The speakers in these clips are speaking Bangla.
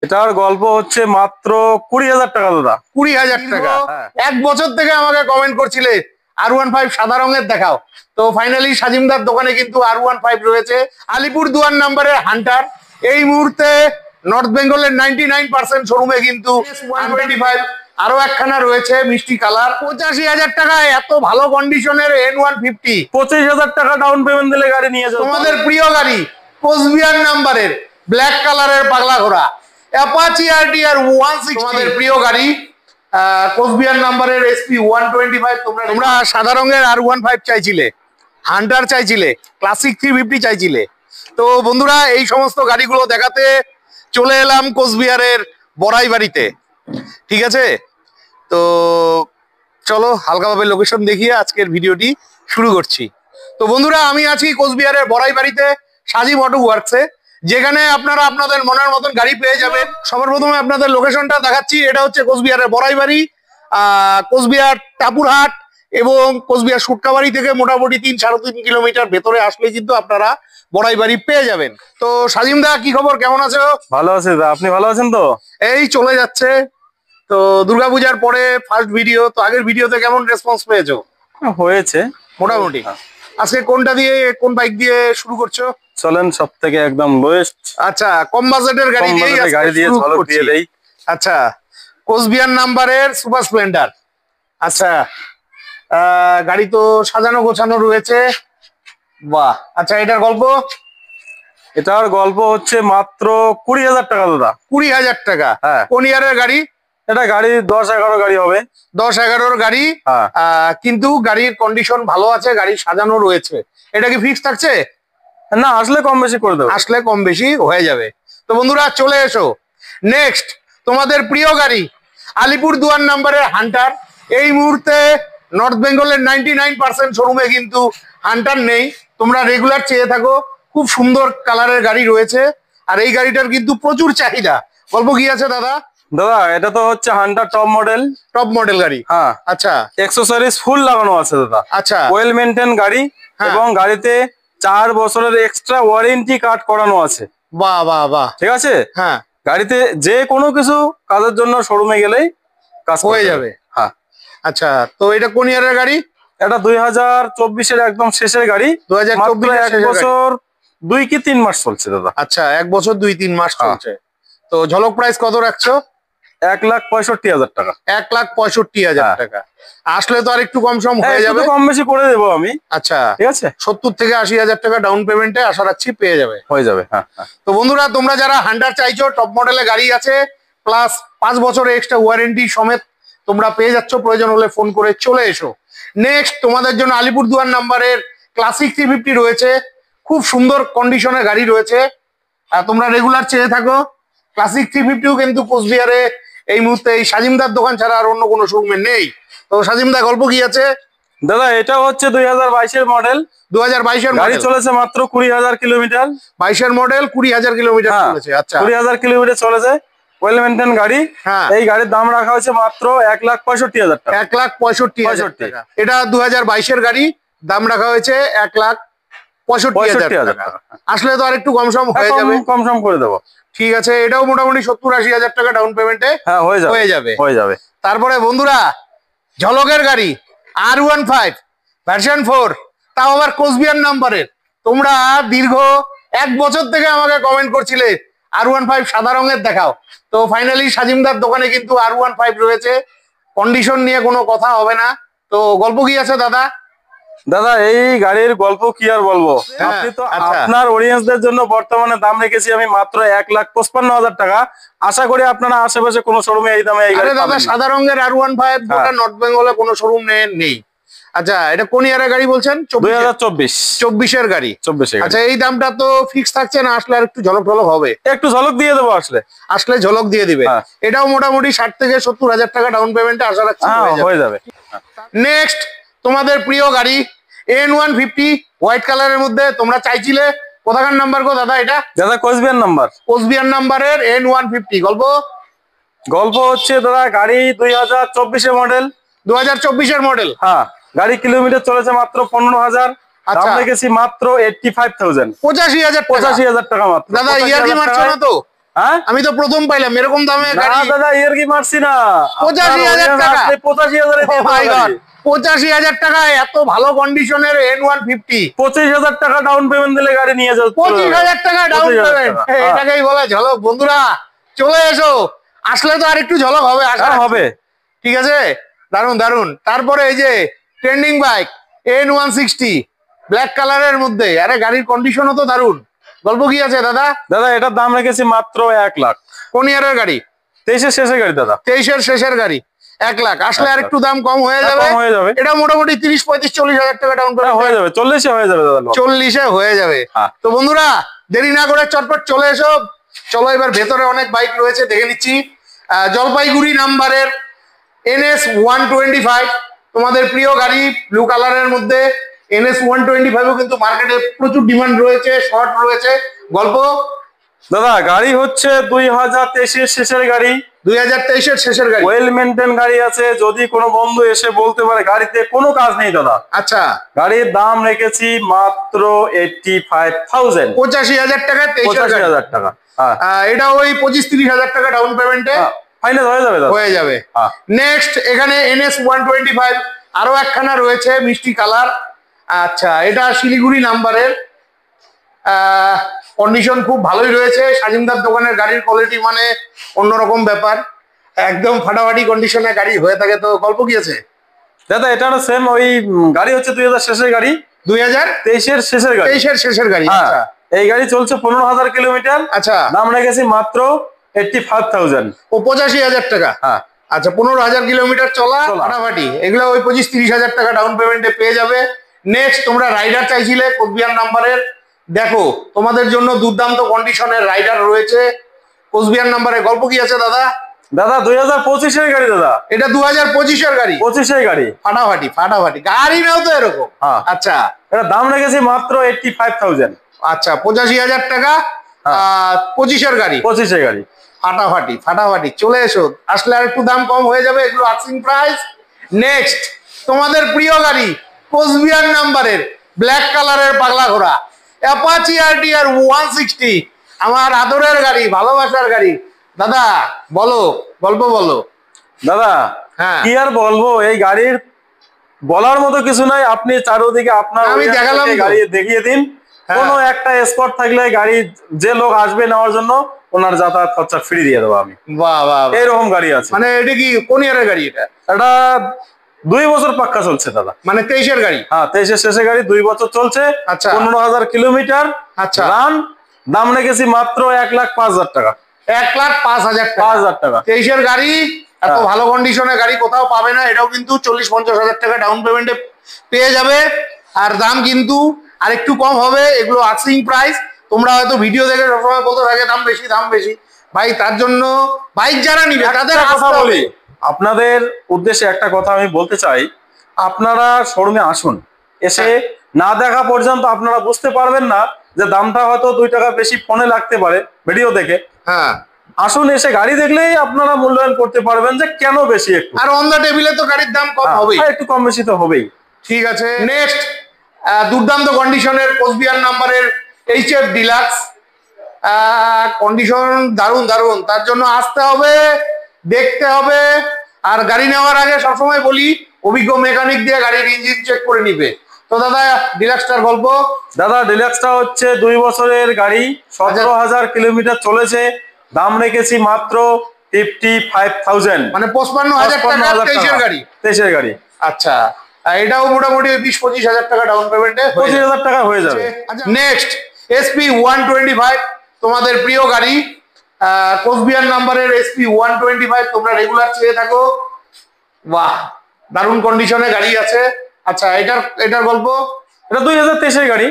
এটার গল্প হচ্ছে মাত্র 20,000 টাকা দাদা। 20,000 টাকা। এক বছর থেকে আমাকে কমেন্ট করছিলে R15 সাদা রঙের দেখাও, তো ফাইনালি সাজিমদার দোকানে কিন্তু R15 রয়েছে। আলিপুরদুয়ার নাম্বারের হান্টার এই মুহূর্তে নর্থ বেঙ্গলের 99% শোরুমে কিন্তু 125 আরো একখানা রয়েছে মিষ্টি কালার। 85,000 টাকায় এত ভালো কন্ডিশনের N150। 25,000 টাকা ডাউন পেমেন্ট দিলে গাড়ি নিয়ে যাও। তোমাদের প্রিয় গাড়ি কোচবিহার নাম্বারের ব্ল্যাক কালারের পাগলা ঘোড়া অ্যাপাচি RTR 160 তোমাদের প্রিয় গাড়ি। কোচবিহার নাম্বারের SP 125। তোমরা সাদা রঙের R15 চাইছিলে, হান্টার চাইছিলে, ক্লাসিক 350 চাইছিলে। তো বন্ধুরা এই সমস্ত গাড়িগুলো দেখাতে চলে এলাম কোচবিহারের বড়াই বাড়িতে। ঠিক আছে, তো চলো হালকাভাবে লোকেশন দেখিয়ে আজকের ভিডিওটি শুরু করছি। তো বন্ধুরা আমি আছি কোচবিহারের বড়াই বাড়িতে সাজিম অটো ওয়ার্কসে, যেখানে আপনারা আপনাদের মনের মতন গাড়ি পেয়ে যাবেন। সবার প্রথমে আপনাদের লোকেশনটা দেখাচ্ছি। এটা হচ্ছে কোচবিহারের বড়াই বাড়ি, কোচবিহার টাপুরহাট এবং কোচবিহার সুটকাবাড়ি থেকে মোটামুটি 3-3.5 কিলোমিটার ভেতরে আসলে কিন্তু আপনারা বড়াই বাড়ি পেয়ে যাবেন। তো সাজিম দা কি খবর, কেমন আছো? ভালো আছে দাদা, আপনি ভালো আছেন তো? এই চলে যাচ্ছে। তো দুর্গাপূজার পরে ফার্স্ট ভিডিও, তো আগের ভিডিওতে কেমন রেসপন্স পেয়েছো? হয়েছে মোটামুটি। আজকে কোনটা দিয়ে, কোন বাইক দিয়ে শুরু করছো? চলেন সব থেকে একদম লোয়েস্ট, আচ্ছা কম বাজেটের গাড়ি দিয়ে ঝলক দিয়ে দেই। আচ্ছা কোচবিহার নাম্বারের সুপার স্প্লেন্ডার। আচ্ছা গাড়ি তো সাজানো গোছানো রয়েছে, বাহ। আচ্ছা এটার গল্প? এটার গল্প হচ্ছে মাত্র 20,000 টাকা দাদা। 20,000 টাকা? হ্যাঁ। কোন ইয়ারের গাড়ি? এটা গাড়ি 10-11 গাড়ি হবে। 10-11 গাড়ি। কিন্তু গাড়ির কন্ডিশন ভালো আছে, গাড়ি সাজানো রয়েছে। এটা কি ফিক্স থাকছে? না, আসলে কম বেশি করে দেবো। আসলে কম বেশি হয়ে যাবে। তো বন্ধুরা চলে এসো নেক্সট তোমাদের প্রিয় গাড়ি আলিপুরদুয়ার নাম্বারের হান্টার। এই মুহূর্তে নর্থ বেঙ্গলের 99% শোরুমে কিন্তু হান্টার নেই। তোমরা রেগুলার চেয়ে থাকো, খুব সুন্দর কালারের গাড়ি রয়েছে আর এই গাড়িটার কিন্তু প্রচুর চাহিদা। গল্প কি আছে দাদা? দাদা এটা তো হচ্ছে হান্টার টপ মডেল গাড়ি। হ্যাঁ। আচ্ছা অ্যাকসেসরিজ ফুল লাগানো আছে দাদা। আচ্ছা ওয়েল মেইনটেইন গাড়ি এবং গাড়িতে 4 বছরের এক্সট্রা ওয়ারেন্টি কার্ড করানো আছে। বাহ বাহ বাহ, ঠিক আছে। হ্যাঁ, গাড়িতে যে কোনো কিছু কাজের জন্য শোরুমে গেলেই কাজ হয়ে যাবে। হ্যাঁ। আচ্ছা তো এটা কোন ইয়ারের গাড়ি? এটা 2024-এর একদম শেষের গাড়ি। 2024 1 বছর 2 কি 3 মাস চলছে দাদা। আচ্ছা 1 বছর 2-3 মাস চলছে। তো ঝলক প্রাইস কত রাখছো? 1,65,000 টাকা। 1,65,000 টাকা। আসলে তো আর একটু কম সম হয়ে যাবে, কম বেশি করে দেবো আমি। আচ্ছা ঠিক আছে, 70 থেকে 80,000 টাকা ডাউন পেমেন্টে আশা রাখছি পেয়ে যাবে, হয়ে যাবে। হ্যাঁ। তো বন্ধুরা তোমরা যারা হান্টার চাইছো, টপ মডেলের গাড়ি আছে প্লাস 5 বছরের এক্সট্রা ওয়ারেন্টি সমেত তোমরা পেয়ে যাচ্ছ, প্রয়োজন হলে ফোন করে চলে এসো। নেক্সট তোমাদের জন্য আলিপুরদুয়ার নাম্বারের ক্লাসিক 350 রয়েছে, খুব সুন্দর কন্ডিশনের গাড়ি রয়েছে আর তোমরা রেগুলার চেয়ে থাকো। ক্লাসিক 350ও কিন্তু কোচবিহারে এই মুহূর্তে এই সাজিমদার দোকান ছাড়া আর অন্য কোনো শোরুমে নেই। তো সাজিমদা গল্প কি আছে? দাদা এটা হচ্ছে 2022-এর মডেল। 2022-এর গাড়ি চলেছে মাত্র 20,000 কিলোমিটার। 22-এর মডেল, 20,000 কিলোমিটার চলেছে। আচ্ছা 20,000 কিলোমিটার চলেছে, ওয়েল মেইনটেইন গাড়ি। এই গাড়ির দাম রাখা হয়েছে মাত্র 1,65,000 টাকা। 1,65,000 টাকা। এটা 2022-এর গাড়ি, দাম রাখা হয়েছে 1,65,000 টাকা। আসলে তো আর একটু কম সম হয়ে যাবে, কম সম করে দেবো। ঠিক আছে, এটাও মোটামুটি 70-80,000 টাকা ডাউন পেমেন্টে হয়ে যাবে। তারপরে বন্ধুরা ঝলকের গাড়ি R15 ভার্সন 4, তাও আবার কোচবিহার নাম্বারের। তোমরা দীর্ঘ 1 বছর থেকে আমাকে কমেন্ট করছিলে R15 সাদা রঙের দেখাও, তো ফাইনালি সাজিমদার দোকানে কিন্তু R15 রয়েছে। কন্ডিশন নিয়ে কোনো কথা হবে না। তো গল্প কি আছে দাদা? দাদা এই গাড়ির গল্প কি আর বলবো, আপনি তো আপনার অডিয়েন্সদের জন্য বর্তমানে দাম রেখেছি আমি মাত্র 1,55,000 টাকা। আশা করি আপনারা আশেপাশে কোনো শোরুমে এই দামে এই গাড়ি পাবেন। দাদা সাদা রঙের R15 গোটা নর্থ বেঙ্গলে কোনো শোরুম নেই। আচ্ছা এটা কোন ইয়ারের গাড়ি বলছেন? 2024-এর গাড়ি। 24-এর। আচ্ছা এই দামটা তো ফিক্স থাকছে না, আসলে আর একটু ঝলক ঝলক হবে? একটু ঝলক দিয়ে দেবো, আসলে ঝলক দিয়ে দিবে। এটাও মোটামুটি 60 থেকে 70,000 টাকা ডাউন পেমেন্টে আশা রাখছি হয়ে যাবে। নেক্সট তোমাদের প্রিয় গাড়ি N150 হোয়াইট কালারের মধ্যে। তোমরা চাইছিলে, কোথাকার নাম্বার গো দাদা? এটা দাদা কোচবিহার নাম্বারের N150। গল্প হচ্ছে দাদা গাড়ি 2024-এর মডেল। 2024-এর মডেল। হ্যাঁ, গাড়ি কিলোমিটার চলেছে মাত্র 15,000। দাম রেখেছি মাত্র 85,000। 85,000 টাকা মাত্র। দাদা ইয়ার কি মারছো না তো? হ্যাঁ আমি তো প্রথম পাইলাম এরকম দামে না গাড়ি। দাদা এর কি মারছি না, 85,000 টাকা। 85,000 Oh my God, 85,000 টাকায় এত ভালো কন্ডিশনের N150। 25,000 টাকা ডাউন পেমেন্ট দিলে গাড়ি নিয়ে যাও। 25,000 টাকা ডাউন 25,000 পেমেন্ট, টাকা, হ্যাঁ। এটাকেই বলে ঝলক। বন্ধুরা চলে এসো, আসলে তো আর একটু ঝলক হবে, আশা হ্যাঁ রাখছি। হবে। ঠিক আছে, দারুন দারুন। তারপরে এই যে ট্রেন্ডিং বাইক N160 ব্ল্যাক কালারের মধ্যে, আরে গাড়ির কন্ডিশনও তো দারুন। গল্প কি আছে দাদা? দাদা এটার দাম রেখেছি মাত্র 1 লাখ। কোন ইয়ারের গাড়ি? 23-এর শেষের গাড়ি দাদা। 23-এর শেষের গাড়ি, 1 লাখ। আসলে 1 আর লাখ। একটু দাম কম হয়ে হ্যাঁ, যাবে। কম হয়ে যাবে। এটা মোটামুটি 30, 35, 40,000 টাকা ডাউন হ্যাঁ, পেমেন্ট হয়ে যাবে 40-এ হয়ে যাবে দাদা। 40-এ হয়ে যাবে। হ্যাঁ। তো বন্ধুরা দেরি না করে চটপট চলে এসো। চলো এবার ভেতরে অনেক বাইক রয়েছে দেখে নিচ্ছি। জলপাইগুড়ি নাম্বারের NS125 তোমাদের প্রিয় গাড়ি, ব্লু কালারের মধ্যে। NS125ও কিন্তু মার্কেটে প্রচুর ডিমান্ড রয়েছে, শর্ট রয়েছে। গল্প দাদা গাড়ি হচ্ছে 2023-এর শেষের গাড়ি, 2023-এর শেষের গাড়ি। ওয়েল মেনটেন গাড়ি আছে। যদি কোনো বন্ধু এসে বলতে পারে গাড়িতে কোনো কাজ নেই দাদা, আচ্ছা, গাড়ির দাম রেখেছি মাত্র 85,000। 85,000 টাকায় 23-এর গাড়ি। 85,000 টাকা। হ্যাঁ, এটা ওই 25-30,000 টাকা ডাউন পেমেন্টে ফাইনাল হয়ে যাবে দাদা। হয়ে যাবে। হ্যাঁ। নেক্সট এখানে NS125 আরো একখানা রয়েছে মিষ্টি কালার। আচ্ছা, এটা শিলিগুড়ি নাম্বারের, কন্ডিশন খুব ভালোই রয়েছে। সাজিমদার দোকানের গাড়ির কোয়ালিটি মানে অন্যরকম ব্যাপার, একদম ফাটাফাটি কন্ডিশনের গাড়ি হয়ে থাকে। তো গল্প কি আছে দাদা এটারও সেম ওই গাড়ি হচ্ছে 2000 শেষের গাড়ি, 2023-এর শেষের গাড়ি। শেষের গাড়ি। হ্যাঁ, আচ্ছা এই গাড়ি চলছে 15,000 কিলোমিটার। আচ্ছা, দাম রেখেছি মাত্র 85,000। ও 85,000 টাকা। হ্যাঁ, আচ্ছা, 15,000 কিলোমিটার চলা চলা। ফাটাফাটি। এগুলো ওই 25-30,000 টাকা ডাউন পেমেন্টে পেয়ে যাবে। নেক্সট তোমরা রাইডার চাইছিলে কোচবিহার নাম্বারের, দেখো তোমাদের জন্য দুর্দান্ত কন্ডিশনের রাইডার রয়েছে কোচবিহার নাম্বারে। গল্প কি আছে দাদা? দাদা 2025-এর গাড়ি দাদা। এটা 2025-এর গাড়ি। 25-এর গাড়ি। ফাটাফাটি ফাটাফাটি গাড়ি নাও তো এরকম। হ্যাঁ। আচ্ছা এটা দাম রেখেছি মাত্র 85,000। আচ্ছা, 85,000 টাকা। 25-এর গাড়ি। 25-এর গাড়ি। ফাটাফাটি ফাটাফাটি চলে এসো, আসলে আর একটু দাম কম হয়ে যাবে, এগুলো আস্কিং প্রাইস। নেক্সট তোমাদের প্রিয় গাড়ি কোচবিহার নাম্বারের ব্ল্যাক কালারের পাগলা ঘোড়া অ্যাপাচি RTR 160, আমার আদরের গাড়ি, ভালোবাসার গাড়ি। দাদা বলো, গল্প বলো দাদা হ্যাঁ। কি আর বলবো, এই গাড়ির বলার মতো কিছু নাই। আপনি চারোদিকে আপনার আমি দেখালাম তো। গাড়ি দেখিয়ে দিন। হ্যাঁ। কোনো একটা স্পট থাকলে গাড়ি যে লোক আসবে নেওয়ার জন্য ওনার যাতায়াত খরচা ফ্রি দিয়ে দেবো আমি। বাহ বাহ বাহ। এইরকম গাড়ি আছে। মানে এটা কি কোন ইয়ারের গাড়ি? এটা এটা 2 বছর পাক্কা চলছে দাদা। মানে 23-এর গাড়ি। হ্যাঁ, 23-এর শেষে গাড়ি, 2 বছর চলছে। আচ্ছা। 15,000 কিলোমিটার। আচ্ছা। রান। দাম রেখেছি মাত্র 1,05,000 টাকা। 1,05,000 টাকা। 5,000 টাকা। 23-এর গাড়ি, এত হ্যাঁ। ভালো কন্ডিশনের গাড়ি কোথাও পাবে না। এটাও কিন্তু 40-50,000 টাকা ডাউন পেমেন্টে পেয়ে যাবে। আর দাম কিন্তু আর একটু কম হবে। এগুলো আস্কিং প্রাইস। তোমরা হয়তো ভিডিও দেখে সবসময় বলতে থাকে দাম বেশি দাম বেশি। ভাই তার জন্য বাইক যারা নিবে তাদের একটা কথা আসতে বলি, হবে। আপনাদের উদ্দেশ্যে একটা কথা আমি বলতে চাই। আপনারা শোরুমে আসুন, এসে না দেখা পর্যন্ত আপনারা বুঝতে পারবেন না যে দামটা হয়তো 2 টাকা বেশি ফোনে লাগতে পারে ভিডিও দেখে। হ্যাঁ, আসুন, এসে গাড়ি দেখলেই আপনারা মূল্যায়ন করতে পারবেন যে কেন বেশি। একটু আর অন দা টেবিলে তো গাড়ির দাম কম হ্যাঁ, হবেই। একটু কম বেশি তো হবেই। ঠিক আছে। নেক্সট দুর্দান্ত কন্ডিশনের কোচবিহার নাম্বারের HF ডিলাক্স, কন্ডিশন দারুন দারুন। তার জন্য আসতে হবে, দেখতে হবে। আর গাড়ি নেওয়ার আগে সবসময় বলি অভিজ্ঞ মেকানিক দিয়ে গাড়ির ইঞ্জিন চেক করে নিবে। তো দাদা ডিলাক্সটার গল্প। দাদা ডিলাক্সটা হচ্ছে 2 বছরের গাড়ি, 17,000 কিলোমিটার চলেছে। দাম রেখেছি মাত্র 55,000। মানে 55,000 টাকা 23-এর গাড়ি। 23-এর গাড়ি। আচ্ছা, এটাও মোটামুটি 20-25,000 টাকা ডাউন পেমেন্টে 25,000 টাকা হয়ে যাবে। নেক্সট SP125 তোমাদের প্রিয় গাড়ি, কোচবিহার নাম্বারের SP125 তোমরা রেগুলার চেয়ে থাকো। বাহ, দারুণ কন্ডিশনে গাড়ি আছে। আচ্ছা, এটার গল্প। এটা 2023-এর গাড়ি।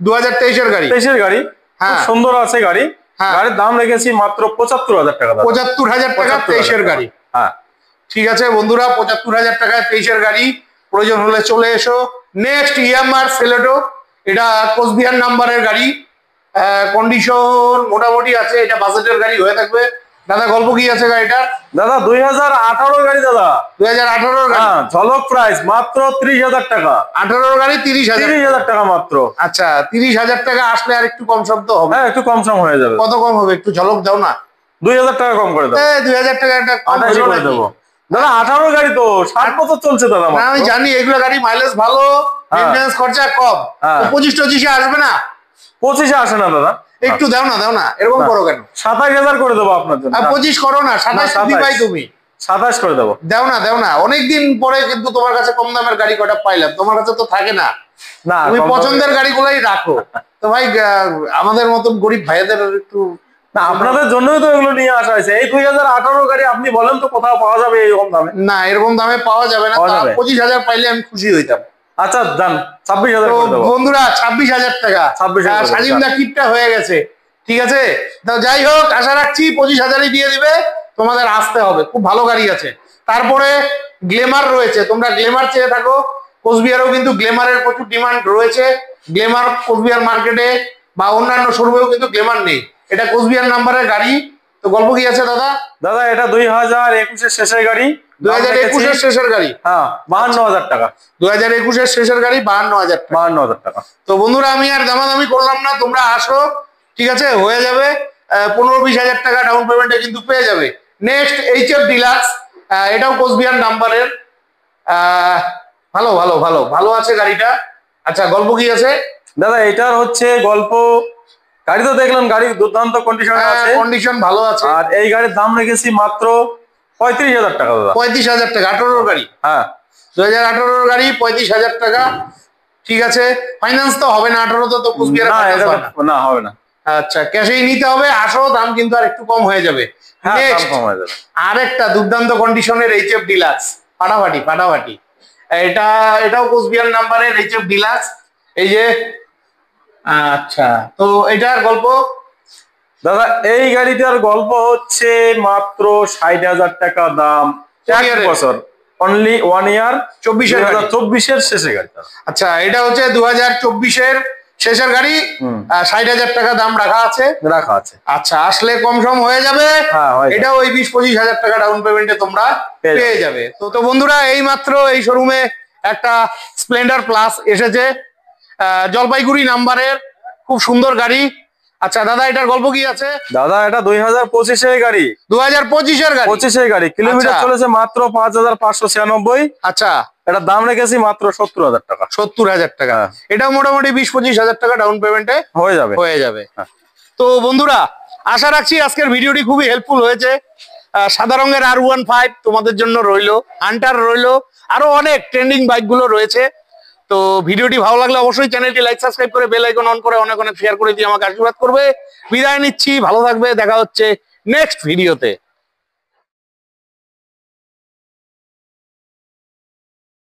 2023-এর গাড়ি। 23-এর গাড়ি। হ্যাঁ। খুব সুন্দর আছে গাড়ি। হ্যাঁ। গাড়ির দাম রেখেছি মাত্র 75,000 টাকা। 75,000 টাকা 23-এর গাড়ি। হ্যাঁ, ঠিক আছে বন্ধুরা, 75,000 টাকায় 23-এর গাড়ি। প্রয়োজন হলে চলে এসো। নেক্সট EMR সেলেটো, এটা কোচবিহার নাম্বারের গাড়ি, কন্ডিশন মোটামুটি আছে। এটা বাজেটের গাড়ি হয়ে থাকবে। দাদা গল্প কি আছে গাড়িটার? দাদা 2018 গাড়ি দাদা। 2018-র গাড়ি। হ্যাঁ, ঝলক প্রাইস মাত্র 30,000 টাকা। 18-র গাড়ি 30,000। 30,000 টাকা মাত্র। আচ্ছা, 30,000 টাকা আসলে আর একটু কম শব্দ হবে। হ্যাঁ, একটু কম সম হয়ে যাবে। কত কম হবে একটু ঝলক দাও না। 2000 টাকা কম করে দেবো। 2000 টাকা একটা কম 28 হলো করে নাকি? দেবো দাদা। 18 গাড়ি তো 60 বছর চলছে দাদা না, আমি জানি এগুলো গাড়ি মাইলেজ ভালো, মেইনটেনেন্স খরচা কম। হ্যাঁ। 25-25 আসবে না? 25-এ আসে না দাদা। একটু দাও না এরকম করো কেন? 27,000 করে দেবো আপনার জন্য। 25 করো না, 27 27 দিবাই তুমি। 27 করে দেবো। দাও না অনেকদিন পরে কিন্তু তোমার কাছে কম দামের গাড়ি কটা পাইলাম, তোমার কাছে তো থাকে না। না, তুমি কম দামে- পছন্দের গাড়িগুলাই রাখো। তো ভাই আমাদের মতন গরিব ভাইদের একটু না, আপনাদের জন্যই তো এগুলো নিয়ে আসা হয়েছে। এই 2018 গাড়ি আপনি বলেন তো কোথাও পাওয়া যাবে এরকম দামে? না, এরকম দামে পাওয়া যাবে না। পাওয়া যাবে। 25,000 পাইলে আমি খুশি হইতাম। আচ্ছা যান, 26,000 তো করে দেবো। বন্ধুরা 26,000 টাকা 26,000 করে সাজিম দেবো। দা কিপটা হয়ে গেছে, ঠিক আছে। তো যাই হোক, আশা রাখছি 25,000-ই দিয়ে দিবে। তোমাদের আসতে হবে, খুব ভালো গাড়ি আছে। তারপরে গ্লেমার রয়েছে, তোমরা গ্লেমার চেয়ে থাকো। কোচবিহারেও কিন্তু গ্লেমারের প্রচুর ডিমান্ড রয়েছে। গ্লেমার কোচবিহার মার্কেটে বা অন্যান্য শোরুমেও কিন্তু গ্লেমার নেই। এটা কোচবিহার নাম্বারের গাড়ি। তো গল্প কি আছে দাদা? দাদা এটা 2021-এর শেষের গাড়ি। 2021-এর শেষের গাড়ি। হ্যাঁ, 52,000 টাকা। 2021-এর শেষের গাড়ি, 52,000 টাকা। 52,000 টাকা। তো বন্ধুরা, আমি আর দামাদামি করলাম না, তোমরা আসো, ঠিক আছে, হয়ে যাবে। 15-20,000 টাকা ডাউন পেমেন্টে কিন্তু পেয়ে যাবে। নেক্সট HF ডিলাক্স, এটাও কোচবিহার নাম্বারের। ভালো ভালো ভালো ভালো আছে গাড়িটা। আচ্ছা, গল্প কি আছে দাদা? এটার হচ্ছে গল্প, গাড়ি তো দেখলাম, গাড়ির দুর্দান্ত কন্ডিশনে আছে। কন্ডিশন ভালো আছে। আর এই গাড়ির দাম রেখেছি মাত্র 35,000 টাকা দাদা। 35,000 টাকা 18 গাড়ি। হ্যাঁ, 2018 গাড়ি, 35,000 টাকা, ঠিক আছে। ফাইন্যান্স তো হবে না, 18 তো কোচবিহারে না finance এটা হয় না। না, হবে না। আচ্ছা, ক্যাশেই নিতে হবে। আসো, দাম কিন্তু আর একটু কম হয়ে যাবে। হ্যাঁ, দাম Next, কম হয়ে যাবে। আরেকটা দুর্দান্ত কন্ডিশনের HF ডিলাক্স, ফাটাফাটি। এটাও কোচবিহার নাম্বারের HF ডিলাক্স। এই যে, আচ্ছা, তো এটার গল্প দাদা এই গাড়িটার গল্প হচ্ছে মাত্র 60,000 টাকা দাম। One 1 year-এর? বছর, অনলি 1 ইয়ার। 24-এর গাড়ি। 2024-এর শেষে গাড়ি। আচ্ছা, এটা হচ্ছে 2024-এর শেষের গাড়ি। 60,000 টাকা দাম রাখা আছে। রাখা আছে। আচ্ছা, আসলে কম সম হয়ে যাবে। হ্যাঁ, হয়ে যাবে। এটাও ওই 20-25,000 টাকা ডাউন পেমেন্টে তোমরা পেয়ে পেয়ে যাবে। তো বন্ধুরা, এই মাত্র এই শোরুমে একটা স্প্লেন্ডার প্লাস এসেছে, জলপাইগুড়ি নাম্বারের, খুব সুন্দর গাড়ি। আচ্ছা দাদা, এটার গল্প কি আছে? দাদা এটা 2025-এর গাড়ি। 2025-এর গাড়ি। 25-এর গাড়ি, কিলোমিটার আচ্ছা। চলেছে মাত্র 5,596। আচ্ছা, এটার দাম রেখেছি মাত্র 70,000 টাকা। 70,000 টাকা। এটাও মোটামুটি 20-25,000 টাকা ডাউন পেমেন্টে হয়ে যাবে। হ্যাঁ। তো বন্ধুরা, আশা রাখছি আজকের ভিডিওটি খুবই হেল্পফুল হয়েছে। সাদা রঙের R15 তোমাদের জন্য রইলো, হান্টার রইলো, আরো অনেক ট্রেন্ডিং বাইকগুলো রয়েছে। তো ভিডিওটি ভালো লাগলে অবশ্যই চ্যানেলটি লাইক, সাবস্ক্রাইব করে বেল আইকন অন করে অনেক শেয়ার করে দিয়ে আমাকে আশীর্বাদ করবে। বিদায় নিচ্ছি, ভালো থাকবে, দেখা হচ্ছে নেক্সট ভিডিওতে।